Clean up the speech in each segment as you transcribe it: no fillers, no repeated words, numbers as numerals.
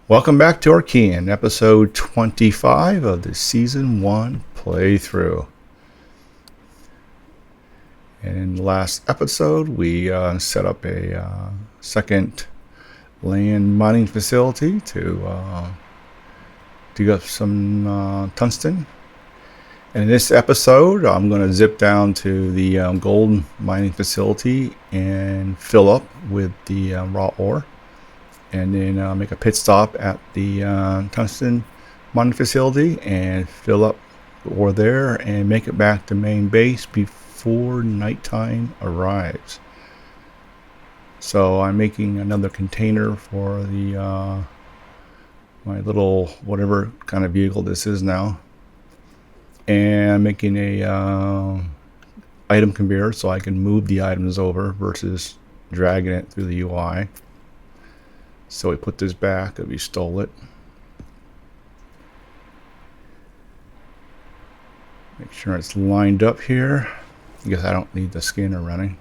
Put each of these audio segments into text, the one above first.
Welcome back to Archean, episode 25 of the Season 1 playthrough. And in the last episode, we set up a second land mining facility to dig up some tungsten. And in this episode, I'm going to zip down to the gold mining facility and fill up with the raw ore. And then make a pit stop at the tungsten mining facility and fill up the ore there and make it back to main base before nighttime arrives. So I'm making another container for the my little whatever kind of vehicle this is now, and I'm making a item conveyor so I can move the items over versus dragging it through the UI. So we put this back if you stole it. Make sure it's lined up here. I guess I don't need the scanner running,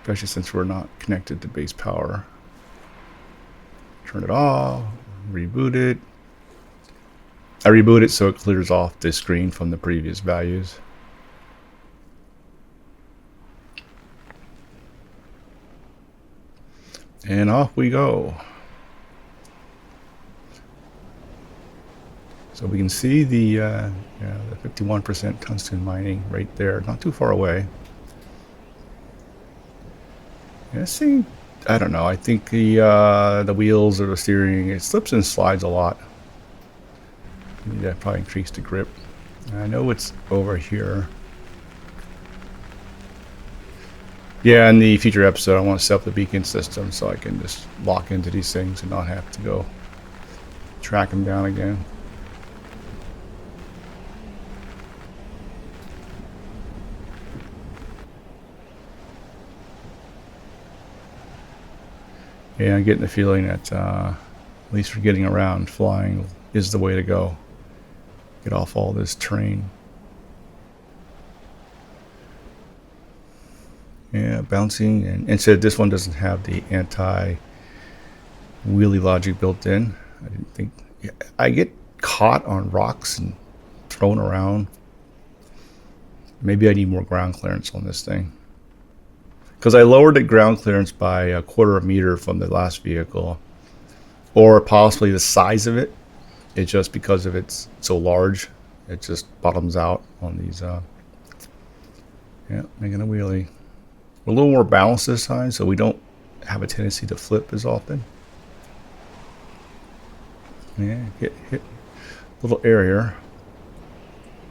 especially since we're not connected to base power. Turn it off, reboot it. I reboot it so it clears off the screen from the previous values. And off we go. So we can see the 51% tungsten mining right there, not too far away. Yeah, see, I don't know. I think the wheels or the steering, it slips and slides a lot. You need to probably increase the grip. I know it's over here. Yeah, in the future episode, I want to set up the beacon system so I can just lock into these things and not have to go track them down again. Yeah, I'm getting the feeling that at least for getting around, flying is the way to go. Get off all this terrain. Yeah, bouncing, and instead this one doesn't have the anti-wheelie logic built in. I didn't think. Yeah, I get caught on rocks and thrown around. Maybe I need more ground clearance on this thing, because I lowered the ground clearance by a quarter of a meter from the last vehicle, or possibly the size of it. It's just because of it's so large, it just bottoms out on these. Yeah, making a wheelie. We're a little more balanced this time, so we don't have a tendency to flip as often. Yeah, hit a little area.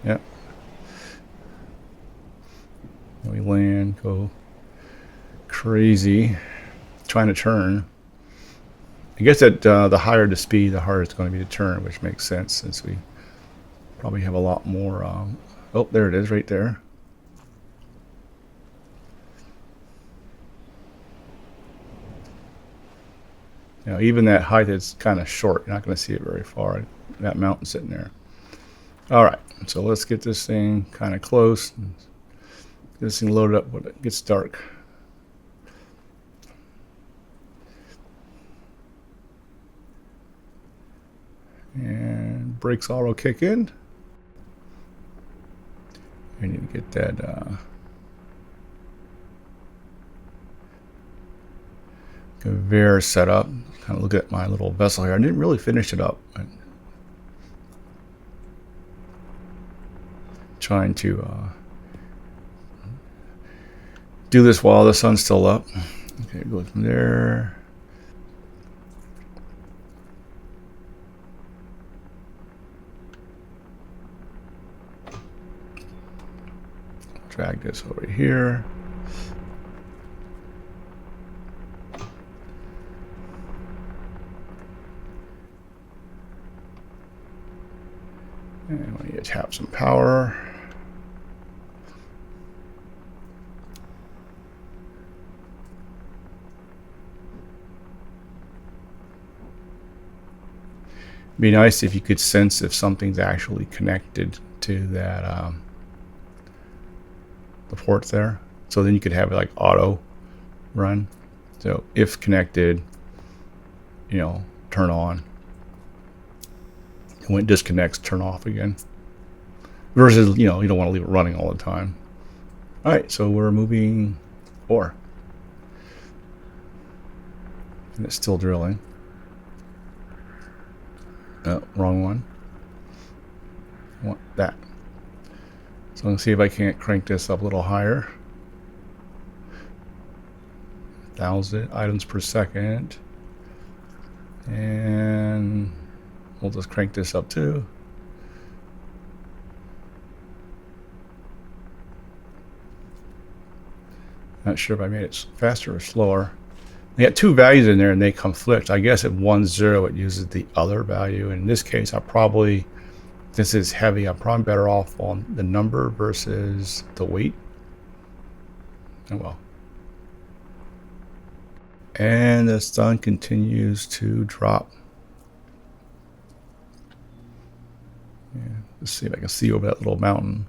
Yeah. And we land, go crazy, trying to turn. I guess that the higher the speed, the harder it's going to be to turn, which makes sense since we probably have a lot more. Oh, there it is, right there. You know, even that height is kind of short. You're not going to see it very far. That mountain sitting there. All right, so let's get this thing kind of close. Get this thing loaded up when it gets dark. And brakes auto kick in. I need to get that conveyor set up. Kind of look at my little vessel here. I didn't really finish it up. I'm trying to do this while the sun's still up. Okay, go from there. Drag this over here. And we need to tap some power. It'd be nice if you could sense if something's actually connected to that the port there. So then you could have it like auto run. So if connected, turn on. And when it disconnects, turn off again. Versus, you don't want to leave it running all the time. All right, so we're moving ore. And it's still drilling. Oh, wrong one. I want that. So I'm going to see if I can't crank this up a little higher. 1,000 items per second. And we'll just crank this up too. Not sure if I made it faster or slower. I got two values in there and they conflict. I guess if one's 0, it uses the other value. In this case, I probably, since it's heavy, I'm probably better off on the number versus the weight. Oh well. And the sun continues to drop. Yeah, let's see if I can see over that little mountain.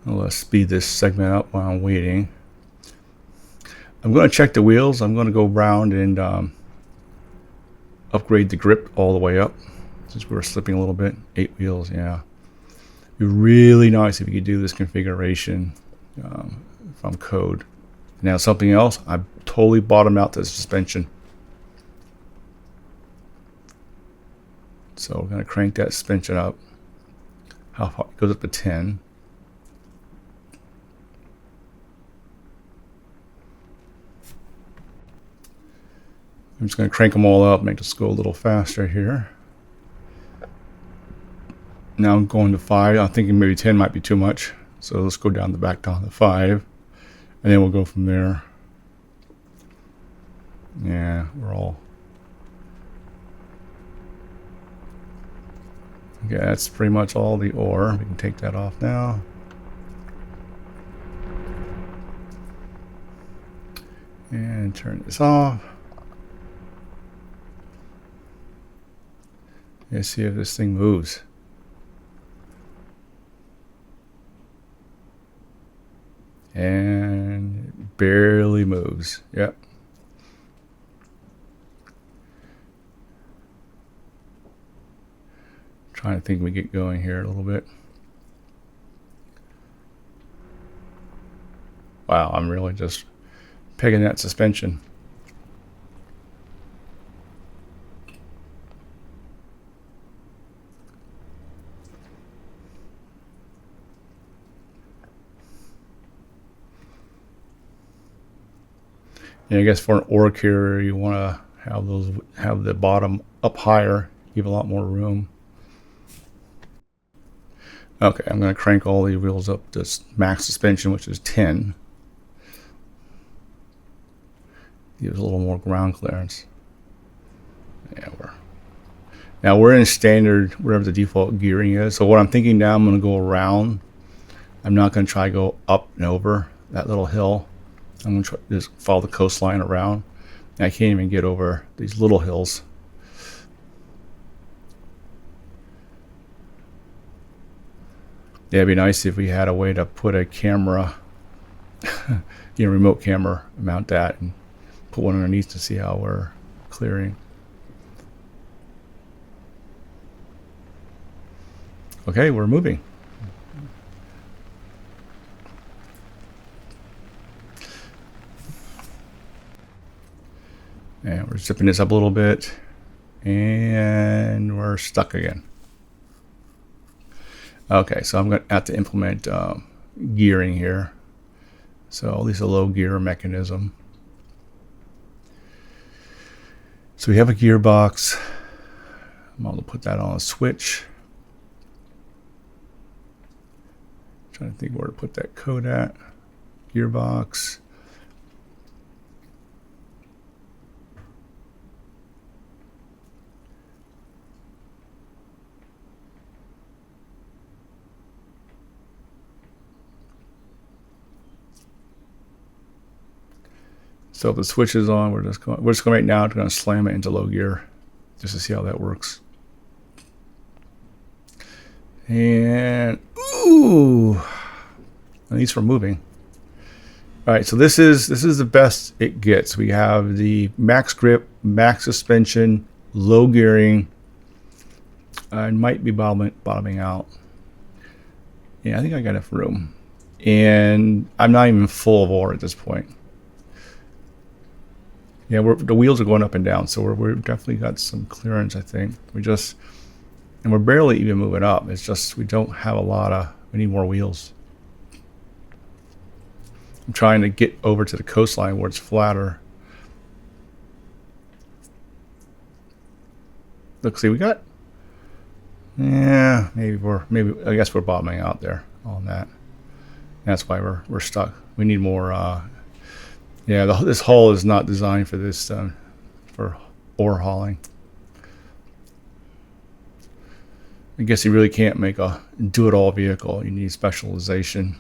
Let's speed this segment up while I'm waiting. I'm going to check the wheels. I'm going to go around and upgrade the grip all the way up since we were slipping a little bit. 8 wheels, yeah. It'd be really nice if you could do this configuration from code. Now something else, I totally bottomed out the suspension. So we're going to crank that suspension up. How far? It goes up to 10. I'm just going to crank them all up, make this go a little faster here. Now I'm going to 5. I'm thinking maybe 10 might be too much. So let's go down to 5. And then we'll go from there. Yeah, we're all... Okay, that's pretty much all the ore. We can take that off now. And turn this off. Let's see if this thing moves. And it barely moves. Yep. Trying to think we get going here a little bit. Wow, I'm really just pegging that suspension. I guess for an ore carrier, you want to have the bottom up higher, give a lot more room. Okay, I'm going to crank all the wheels up to max suspension, which is 10. Gives a little more ground clearance. Yeah, we're in standard, wherever the default gearing is. So what I'm thinking now, I'm going to go around. I'm not going to try to go up and over that little hill. I'm going to try just follow the coastline around. And I can't even get over these little hills. Yeah, it'd be nice if we had a way to put a camera, remote camera, mount that and put one underneath to see how we're clearing. Okay, we're moving. And we're zipping this up a little bit, and we're stuck again. Okay, so I'm going to have to implement gearing here. So at least a low gear mechanism. So we have a gearbox. I'm going to put that on a switch. Trying to think where to put that code at. Gearbox. So if the switch is on, we're just going right now. We're going to slam it into low gear, just to see how that works. And Ooh, at least we're moving. All right, so this is the best it gets. We have the max grip, max suspension, low gearing. It might be bottoming out. Yeah, I think I got enough room, and I'm not even full of ore at this point. Yeah, the wheels are going up and down, so we're definitely got some clearance. I think and we're barely even moving up. It's just we don't have a lot of. We need more wheels. I'm trying to get over to the coastline where it's flatter. Look, see, we got. Yeah, maybe I guess we're bottoming out there on that. That's why we're stuck. We need more. Yeah, this hull is not designed for this for ore hauling. I guess you really can't make a do-it-all vehicle. You need specialization.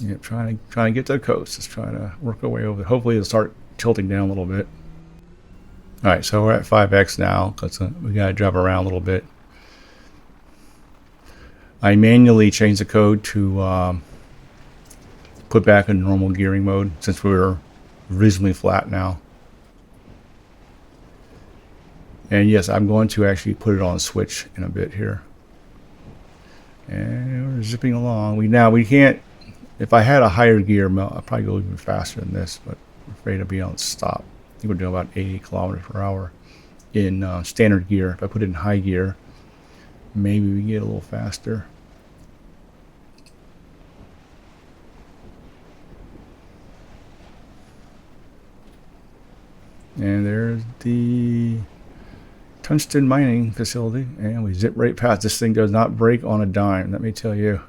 Yeah, trying to get to the coast. Just trying to work our way over. Hopefully, it'll start tilting down a little bit. All right, so we're at 5x now because we got to drive around a little bit. I manually changed the code to put back in normal gearing mode since we're reasonably flat now. And yes, I'm going to actually put it on switch in a bit here. And we're zipping along. We can't. If I had a higher gear, I'd probably go even faster than this, but I'm afraid I'd be on stop. I think we're doing about 80 kilometers per hour in standard gear. If I put it in high gear, maybe we get a little faster. And there's the Tungsten mining facility, and we zip right past. This thing does not break on a dime, let me tell you.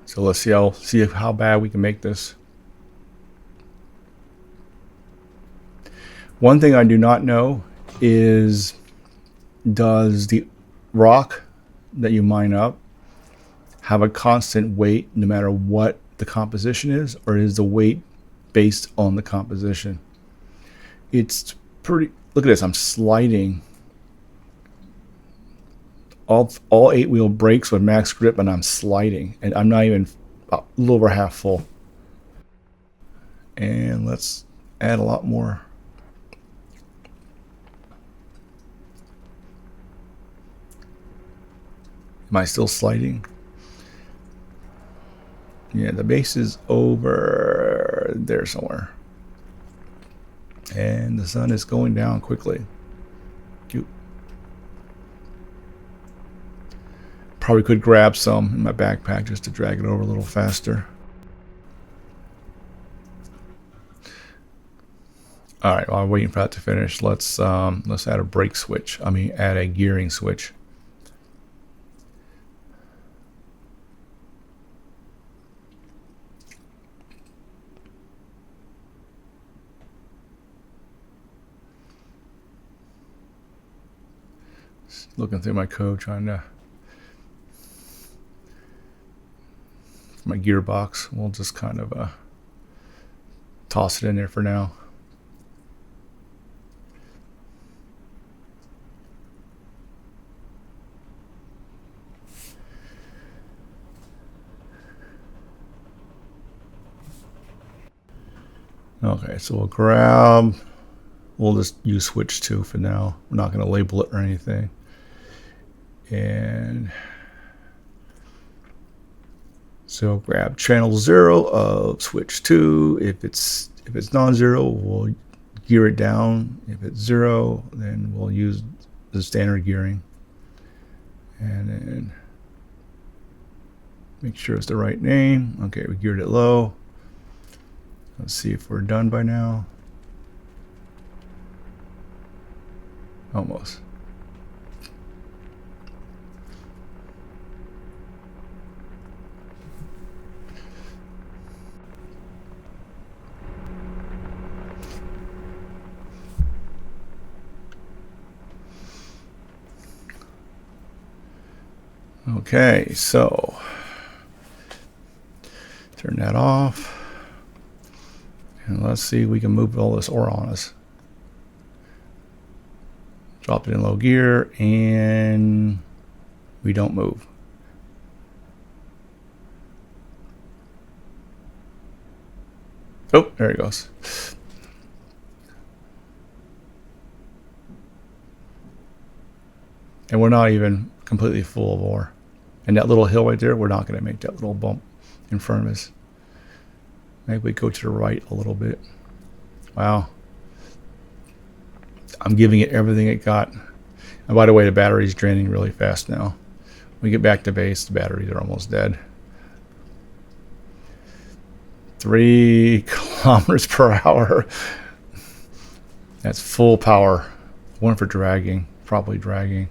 So let's see how bad we can make this. One thing I do not know is, does the rock that you mine up have a constant weight no matter what the composition is, or is the weight based on the composition? It's pretty. Look at this. I'm sliding. All 8-wheel brakes with max grip, and I'm sliding, and I'm not even a little over half full. And let's add a lot more. Am I still sliding? Yeah, the base is over there somewhere. And the sun is going down quickly. Probably could grab some in my backpack just to drag it over a little faster. All right, while I'm waiting for that to finish, let's add a brake switch. Add a gearing switch. Looking through my code, trying to my gearbox. We'll just kind of toss it in there for now. Okay, so we'll just use switch 2 for now. We're not going to label it or anything. And so grab channel 0 of switch 2. If it's non-zero, we'll gear it down. If it's 0, then we'll use the standard gearing. And then make sure it's the right name. Okay, we geared it low. Let's see if we're done by now. Almost. Okay, so turn that off. And let's see if we can move all this ore on us. Drop it in low gear, and we don't move. Oh, there it goes. And we're not even completely full of ore. And that little hill right there, we're not going to make that little bump in front of us. Maybe we go to the right a little bit. Wow. I'm giving it everything it got. And by the way, the battery's draining really fast now. When we get back to base, the batteries are almost dead. 3 kilometers per hour. That's full power. One for dragging, probably dragging.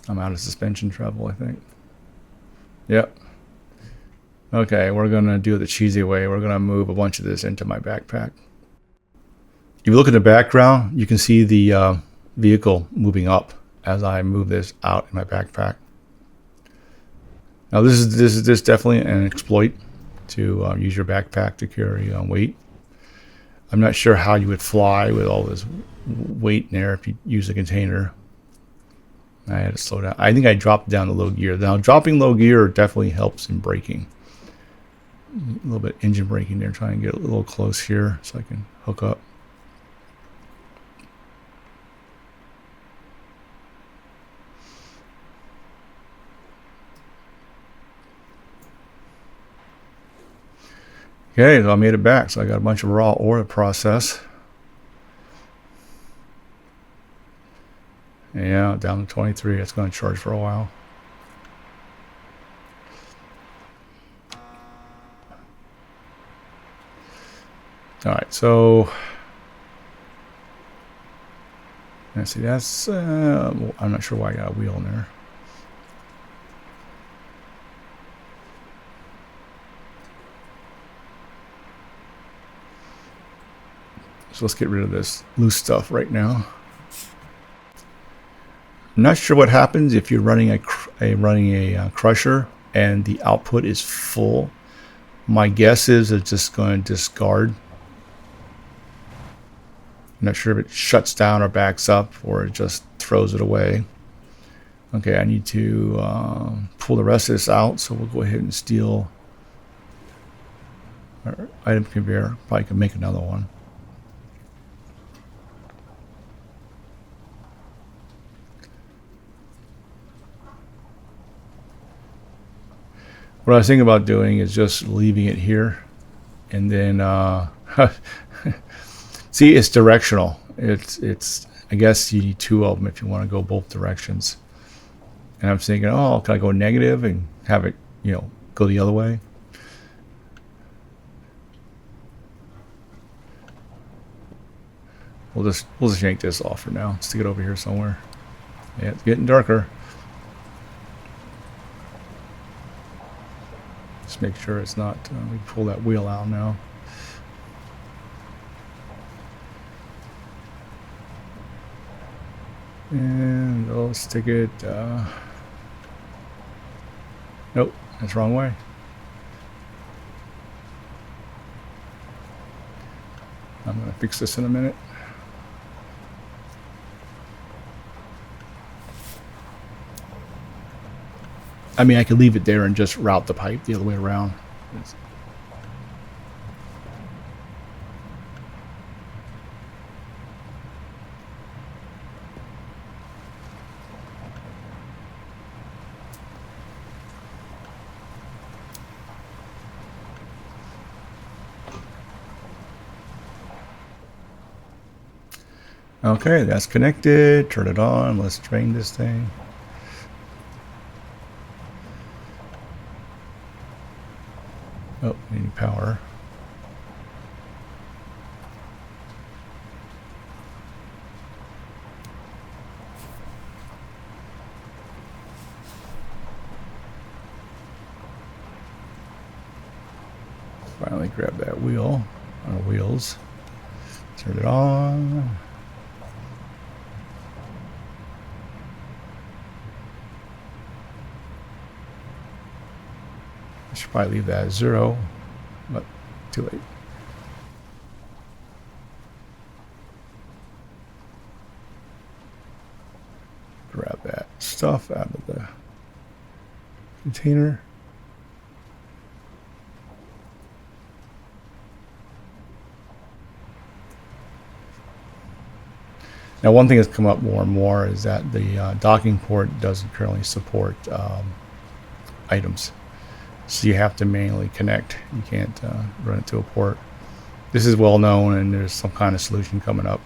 I'm out of suspension travel, I think. Yep. Okay, we're gonna do it the cheesy way. We're gonna move a bunch of this into my backpack. If you look in the background, you can see the vehicle moving up as I move this out in my backpack. Now this is definitely an exploit to use your backpack to carry weight. I'm not sure how you would fly with all this weight in there if you use a container. I had to slow down. I think I dropped down to low gear. Now dropping low gear definitely helps in braking. A little bit engine braking there, trying to get a little close here so I can hook up. Okay, so I made it back. So I got a bunch of raw ore to process. Yeah, down to 23. It's going to charge for a while. All right, so let's see. That's I'm not sure why I got a wheel in there. So let's get rid of this loose stuff right now. I'm not sure what happens if you're running a crusher and the output is full. My guess is it's just going to discard. I'm not sure if it shuts down or backs up or it just throws it away. Okay, I need to pull the rest of this out, so we'll go ahead and steal our item conveyor. Probably can make another one. What I was thinking about doing is just leaving it here, and then see, it's directional. It's I guess you need 2 of them if you want to go both directions. And I'm thinking, oh, can I go negative and have it, go the other way? We'll just yank this off for now. Stick it over here somewhere. Yeah, it's getting darker. Just make sure it's not. We pull that wheel out now. And I'll stick it. Nope, that's the wrong way. I'm going to fix this in a minute. I mean, I could leave it there and just route the pipe the other way around. Okay, that's connected. Turn it on. Let's drain this thing. Oh, we need power. Finally grab that wheel on wheels. Turn it on. should probably leave that at 0, but too late. Grab that stuff out of the container. Now, one thing that's come up more and more is that the docking port doesn't currently support items. So you have to manually connect. You can't run it to a port. This is well known, and there's some kind of solution coming up.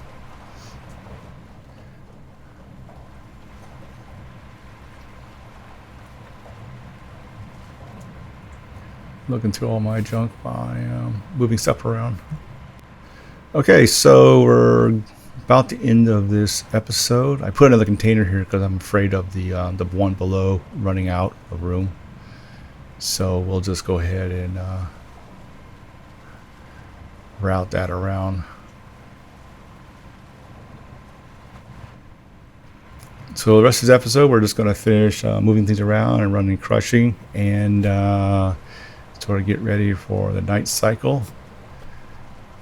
Looking through all my junk by moving stuff around. Okay, so we're about the end of this episode. I put another container here because I'm afraid of the one below running out of room. So we'll just go ahead and route that around. So the rest of this episode, we're just going to finish moving things around and running crushing, and sort of get ready for the night cycle.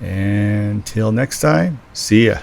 Until next time, see ya.